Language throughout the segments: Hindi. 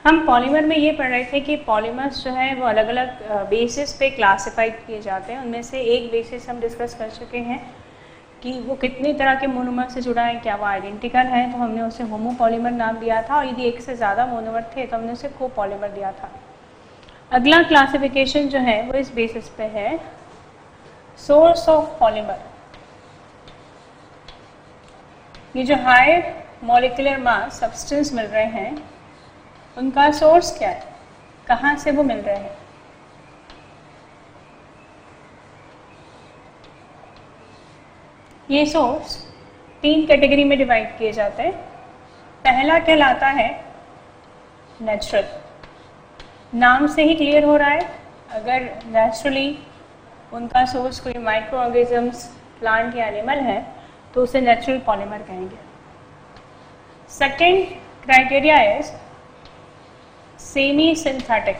हम पॉलीमर में ये पढ़ रहे थे कि पॉलीमर्स जो है वो अलग अलग बेसिस पे क्लासिफाइड किए जाते हैं। उनमें से एक बेसिस हम डिस्कस कर चुके हैं कि वो कितनी तरह के मोनोमर से जुड़ा है, क्या वो आइडेंटिकल है, तो हमने उसे होमोपॉलीमर नाम दिया था, और यदि एक से ज़्यादा मोनोमर थे तो हमने उसे कोपॉलीमर दिया था। अगला क्लासिफिकेशन जो है वो इस बेसिस पे है सोर्स ऑफ पॉलीमर। ये जो हाई मॉलिक्यूलर मास सब्सटेंस मिल रहे हैं उनका सोर्स क्या है, कहाँ से वो मिल रहे हैं। ये सोर्स 3 कैटेगरी में डिवाइड किए जाते हैं। पहला कहलाता है नेचुरल। नाम से ही क्लियर हो रहा है, अगर नेचुरली उनका सोर्स कोई माइक्रो ऑर्गेनिजम्स, प्लांट या एनिमल है तो उसे नेचुरल पॉलीमर कहेंगे। Second criteria is semi synthetic.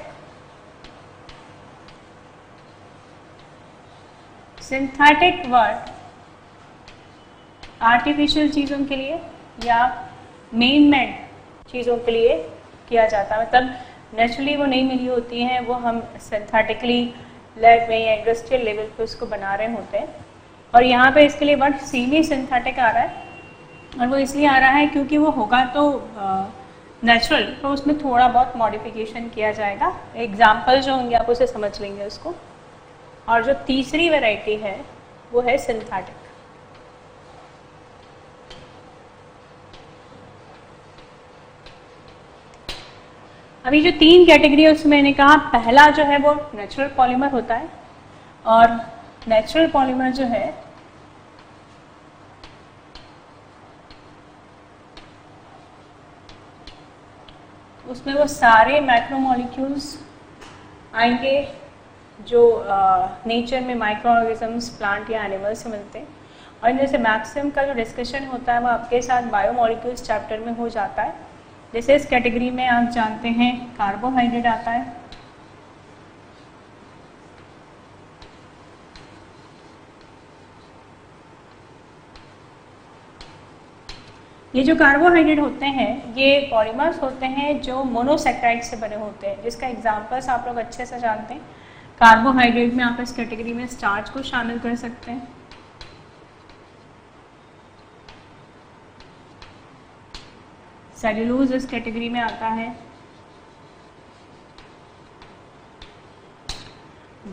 Synthetic word artificial चीज़ों के लिए या मेन मेड चीज़ों के लिए किया जाता है, मतलब नेचुरली वो नहीं मिली होती हैं, वो हम सिंथेटिकली लैब में या इंडस्ट्रियल लेवल पे उसको बना रहे होते हैं। और यहाँ पे इसके लिए वर्ड सेमी सिंथेटिक आ रहा है, और वो इसलिए आ रहा है क्योंकि वो होगा तो नेचुरल, तो उसमें थोड़ा बहुत मॉडिफिकेशन किया जाएगा। एग्जाम्पल जो होंगे आप उसे समझ लेंगे उसको। और जो तीसरी वैरायटी है वो है सिंथेटिक। अभी जो 3 कैटेगरी है उसमें मैंने कहा पहला जो है वो नेचुरल पॉलीमर होता है, और नेचुरल पॉलीमर जो है उसमें वो सारे मैक्रोमोलिक्यूल्स आएंगे जो नेचर में माइक्रो ऑर्गेनिजम्स, प्लांट या एनिमल से मिलते हैं। और इनमें से मैक्सिमम का जो डिस्कशन होता है वो आपके साथ बायोमोलिक्यूल्स चैप्टर में हो जाता है। जैसे इस कैटेगरी में आप जानते हैं कार्बोहाइड्रेट आता है, ये जो कार्बोहाइड्रेट होते हैं ये पॉलीमर्स होते हैं जो मोनोसेक्राइड से बने होते हैं, जिसका एग्जांपल्स आप लोग अच्छे से जानते हैं। कार्बोहाइड्रेट में आप इस कैटेगरी में स्टार्च को शामिल कर सकते हैं, सेल्यूलोज इस कैटेगरी में आता है,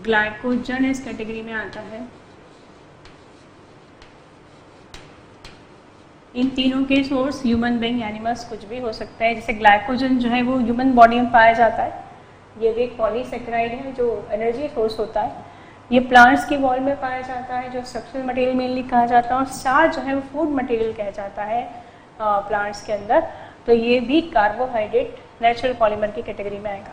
ग्लाइकोजन इस कैटेगरी में आता है। इन तीनों के सोर्स ह्यूमन बीइंग, एनिमल्स, कुछ भी हो सकता है। जैसे ग्लाइकोजन जो है वो ह्यूमन बॉडी में पाया जाता है, ये भी एक पॉलीसेक्राइड है जो एनर्जी सोर्स होता है। ये प्लांट्स की वॉल में पाया जाता है जो स्ट्रक्चरल मटेरियल मेनली कहा जाता है, और स्टार्च जो है वो फूड मटेरियल कहा जाता है प्लांट्स के अंदर। तो ये भी कार्बोहाइड्रेट नेचुरल पॉलीमर की कैटेगरी में आएगा।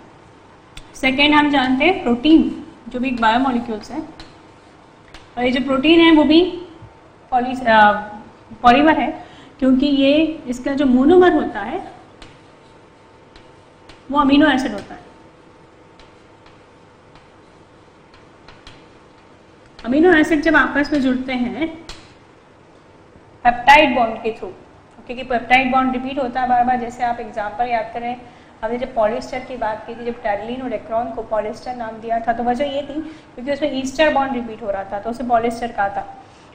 सेकेंड हम जानते हैं प्रोटीन, जो भी बायोमोलिक्यूल्स हैं, और ये जो प्रोटीन है वो भी पॉलीमर है, क्योंकि ये इसका जो मोनोमर होता है वो अमीनो एसिड होता है। अमीनो एसिड जब आपस में जुड़ते हैं पेप्टाइड बॉन्ड के थ्रू, क्योंकि पेप्टाइड बॉन्ड रिपीट होता है बार बार। जैसे आप एग्जांपल याद करें, हमने जब पॉलिएस्टर की बात की थी, जब टैरलिन और डेक्रोन को पॉलिएस्टर नाम दिया था, तो वजह ये थी क्योंकि उसमें ईस्टर बॉन्ड रिपीट हो रहा था तो उसे पॉलिएस्टर कहा था।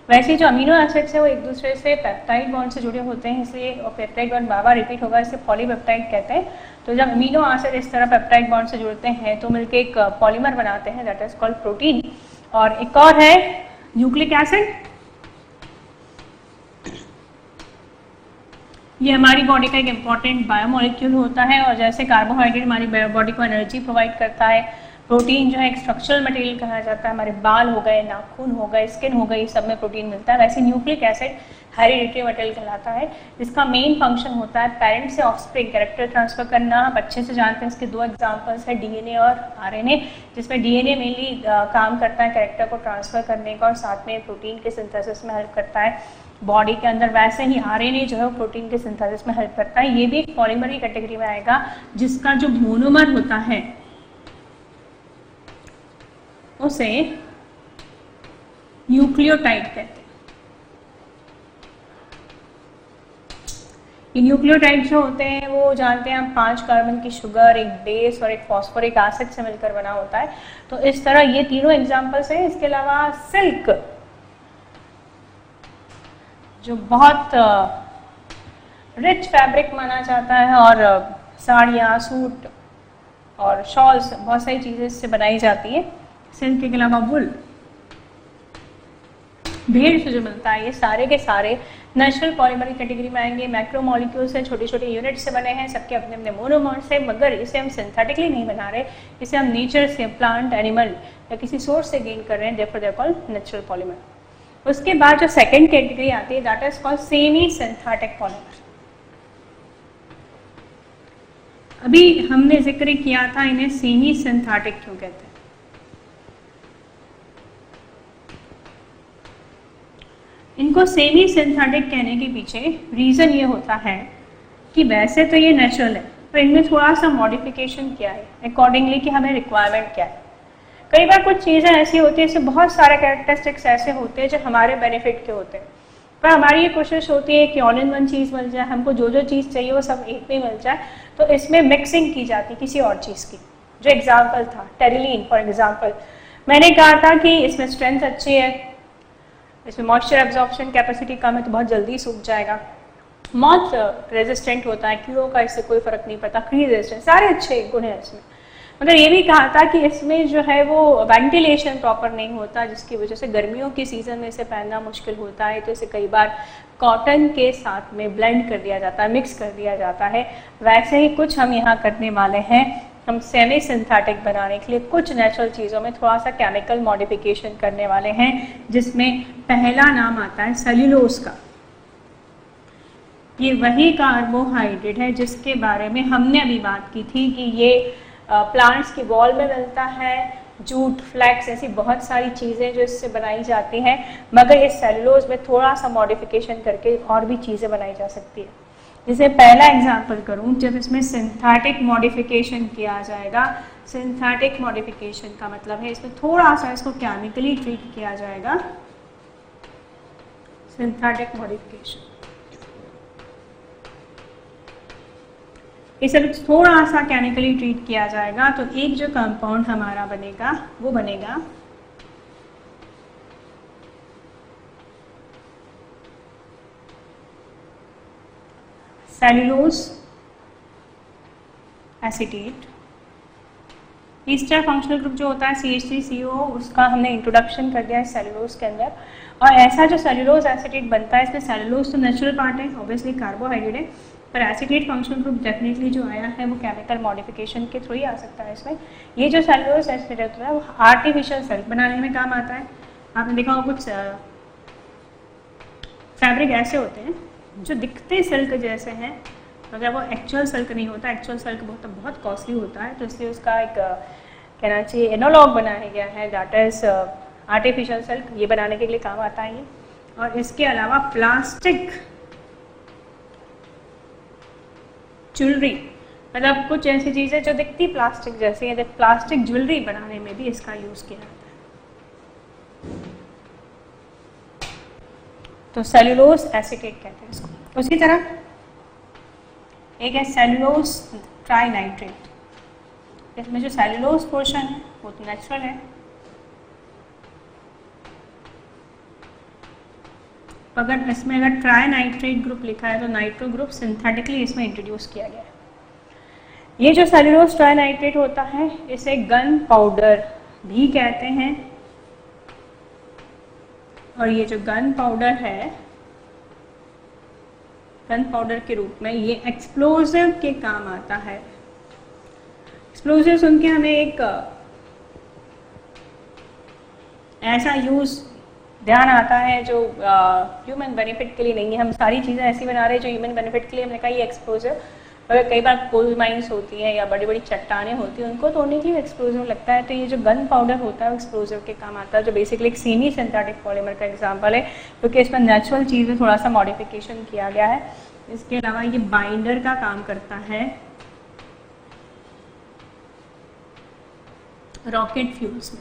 वैसे ही जो अमीनो एसिड्स है वो एक दूसरे से पेप्टाइड बॉन्ड से जुड़े होते हैं, इसलिए पेप्टाइड बॉन्ड बार बार रिपीट होगा, इसे पॉलीपेप्टाइड कहते हैं। तो जब अमीनो एसिड इस तरह पेप्टाइड बॉन्ड से जुड़ते हैं तो मिलकर एक पॉलीमर बनाते हैं, दैट इज कॉल्ड प्रोटीन। और एक और है न्यूक्लिक एसिड, ये हमारी बॉडी का एक इम्पॉर्टेंट बायोमोलिक्यूल होता है, और जैसे कार्बोहाइड्रेट हमारी बॉडी को एनर्जी प्रोवाइड करता है, प्रोटीन जो है एक स्ट्रक्चरल मटेरियल कहा जाता है। हमारे बाल हो गए, नाखून हो गए, स्किन हो गई, सब में प्रोटीन मिलता है। वैसे न्यूक्लिक एसिड हेरिडिटरी मटेरियल कहलाता है, जिसका मेन फंक्शन होता है पेरेंट से ऑफस्प्रिंग कैरेक्टर ट्रांसफर करना। आप अच्छे से जानते हैं, इसके 2 एग्जांपल्स है, डीएनए और आरएनए, जिसमें डीएनए मेनली काम करता है कैरेक्टर को ट्रांसफर करने का, और साथ में प्रोटीन के सिंथेसिस में हेल्प करता है बॉडी के अंदर। वैसे ही आरएनए जो है वो प्रोटीन के सिंथेसिस में हेल्प करता है। ये भी एक पॉलीमर की कैटेगरी में आएगा, जिसका जो मोनोमर होता है उसे न्यूक्लियोटाइड कहते हैं। ये न्यूक्लियोटाइड जो होते हैं वो जानते हैं हम 5 कार्बन की शुगर, एक बेस और एक फॉस्फोरिक एसिड से मिलकर बना होता है। तो इस तरह ये तीनों एग्जांपल्स हैं। इसके अलावा सिल्क जो बहुत रिच फैब्रिक माना जाता है और साड़ियाँ, सूट और शॉल्स, बहुत सारी चीज़ें इससे बनाई जाती है। सिल्क के अलावा वुल, भेड़ से जो मिलता है, ये सारे के सारे नेचुरल पॉलीमर की कैटेगरी में आएंगे। मैक्रोमोलिक्यूल्स से, छोटे छोटे यूनिट से बने हैं, सबके अपने अपने मोनोमर्स है, मगर इसे हम सिंथेटिकली नहीं बना रहे, इसे हम नेचर से, प्लांट, एनिमल या किसी सोर्स से गेन कर रहे हैं, therefore they are called natural polymer. उसके बाद जो सेकेंड कैटेगरी आती है that is called semi synthetic polymer. अभी हमने जिक्र किया था इन्हें सेमी सिंथेटिक क्यों कहते हैं। इनको सेमी सिंथेटिक कहने के पीछे रीज़न ये होता है कि वैसे तो ये नेचुरल है, पर इनमें थोड़ा सा मॉडिफिकेशन किया है अकॉर्डिंगली कि हमें रिक्वायरमेंट क्या है। कई बार कुछ चीज़ें ऐसी होती है, इससे बहुत सारे कैरेक्टरिस्टिक्स ऐसे होते हैं जो हमारे बेनिफिट के होते हैं, पर हमारी ये कोशिश होती है कि ऑल इन वन चीज़ मिल जाए, हमको जो जो चीज़ चाहिए वो सब एक में मिल जाए, तो इसमें मिक्सिंग की जाती किसी और चीज़ की। जो एग्जाम्पल था टेरिलीन फॉर एग्जाम्पल, मैंने कहा था कि इसमें स्ट्रेंथ अच्छी है, इसमें मॉइस्चर एब्जॉर्प्शन कैपेसिटी कम है तो बहुत जल्दी सूख जाएगा, मॉथ रेजिस्टेंट होता है, कीड़ों का इससे कोई फर्क नहीं पड़ता, फ्री रेजिस्टेंट, सारे अच्छे गुण हैं इसमें। मगर ये भी कहा था कि इसमें जो है वो वेंटिलेशन प्रॉपर नहीं होता, जिसकी वजह से गर्मियों के सीज़न में इसे पहनना मुश्किल होता है, तो इसे कई बार कॉटन के साथ में ब्लेंड कर दिया जाता है, मिक्स कर दिया जाता है। वैसे ही कुछ हम यहाँ करने वाले हैं, हम सेमी सिंथेटिक बनाने के लिए कुछ नेचुरल चीज़ों में थोड़ा सा केमिकल मॉडिफिकेशन करने वाले हैं, जिसमें पहला नाम आता है सेल्यूलोज का। ये वही कार्बोहाइड्रेट है जिसके बारे में हमने अभी बात की थी कि ये प्लांट्स की वॉल में मिलता है, जूट, फ्लैक्स, ऐसी बहुत सारी चीज़ें जो इससे बनाई जाती हैं, मगर इस सेल्यूलोज में थोड़ा सा मॉडिफिकेशन करके और भी चीज़ें बनाई जा सकती है। जैसे पहला एग्जांपल करूं, जब इसमें सिंथेटिक मॉडिफिकेशन किया जाएगा, सिंथेटिक मॉडिफिकेशन का मतलब है इसमें थोड़ा सा इसको केमिकली ट्रीट किया जाएगा। सिंथेटिक मॉडिफिकेशन इसे थोड़ा सा केमिकली ट्रीट किया जाएगा, तो एक जो कंपाउंड हमारा बनेगा वो बनेगा cellulose acetate. Easter functional group जो होता है CH3CO, उसका हमने इंट्रोडक्शन कर दिया है सेल्यूलोज के अंदर। और ऐसा जो सेल्यूलोज एसीटेट बनता है, इसमें सेल्यूलोज तो नेचुरल पार्ट है, ऑब्वियसली कार्बोहाइड्रेट है, पर एसीटेट फंक्शनल ग्रुप डेफिनेटली जो आया है वो केमिकल मॉडिफिकेशन के थ्रू ही आ सकता है। इसमें ये जो सेल्यूलोज एसीटेट होता है वो आर्टिफिशियल सिल्क बनाने में काम आता है। आपने देखा होगा कुछ फैब्रिक ऐसे होते हैं जो दिखते सिल्क जैसे हैं, मगर वो एक्चुअल सिल्क नहीं होता। एक्चुअल सिल्क बहुत कॉस्टली होता है, तो इसलिए उसका एक कहना चाहिए एनालॉग बनाया गया है, दैट इज आर्टिफिशियल सिल्क। ये बनाने के लिए काम आता है ये। और इसके अलावा प्लास्टिक ज्वेलरी, मतलब कुछ ऐसी चीज़ें जो दिखती प्लास्टिक जैसी है, प्लास्टिक ज्वेलरी बनाने में भी इसका यूज़ किया जाता है। तो सेल्यूलोज एसीटेट कहते हैं इसको। उसी तरह एक है सेल्यूलोज ट्राइनाइट्रेट। इसमें जो सेल्यूलोज पोर्शन है वो तो नेचुरल है, अगर इसमें अगर ट्राइनाइट्रेट ग्रुप लिखा है तो नाइट्रो ग्रुप सिंथेटिकली इसमें इंट्रोड्यूस किया गया है। ये जो सेल्यूलोज ट्राइनाइट्रेट होता है इसे गन पाउडर भी कहते हैं, और ये जो गन पाउडर है, गन पाउडर के रूप में ये एक्सप्लोजिव के काम आता है। एक्सप्लोजिव सुन के हमें एक ऐसा यूज ध्यान आता है जो ह्यूमन बेनिफिट के लिए नहीं है। हम सारी चीज़ें ऐसी बना रहे हैं जो ह्यूमन बेनिफिट के लिए, हमने कहा ये एक्सप्लोजिव। अगर कई बार कोल माइंस होती हैं या बड़ी बड़ी चट्टानें होती हैं, उनको तोड़ने के लिए एक्सप्लोजिव लगता है, तो ये जो गन पाउडर होता है वो एक्सप्लोजिव के काम आता है, जो बेसिकली एक सेमी सिंथेटिक पॉलीमर का एग्जांपल है, क्योंकि इसमें नेचुरल चीज़ें थोड़ा सा मॉडिफिकेशन किया गया है। इसके अलावा ये बाइंडर का काम करता है रॉकेट फ्यूल्स में।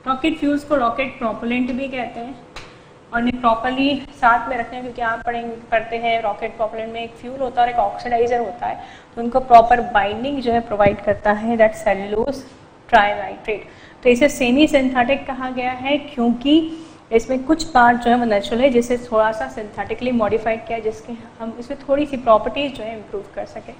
रॉकेट फ्यूल्स को रॉकेट प्रोपेलेंट भी कहते हैं। और इन्हें प्रॉपरली साथ में रखना है, क्योंकि आप पढ़ते हैं रॉकेट प्रॉपलेंट में एक फ्यूल होता है और एक ऑक्सीडाइजर होता है, तो उनको प्रॉपर बाइंडिंग जो है प्रोवाइड करता है दैट सेल्यूलोज ट्राइनाइट्रेट। तो इसे सेमी सिंथेटिक कहा गया है क्योंकि इसमें कुछ पार्ट जो है वो नेचुरल है, जिसे थोड़ा सा सिंथेटिकली मॉडिफाइड किया, जिसके हम इसमें थोड़ी सी प्रॉपर्टीज जो है इम्प्रूव कर सकें।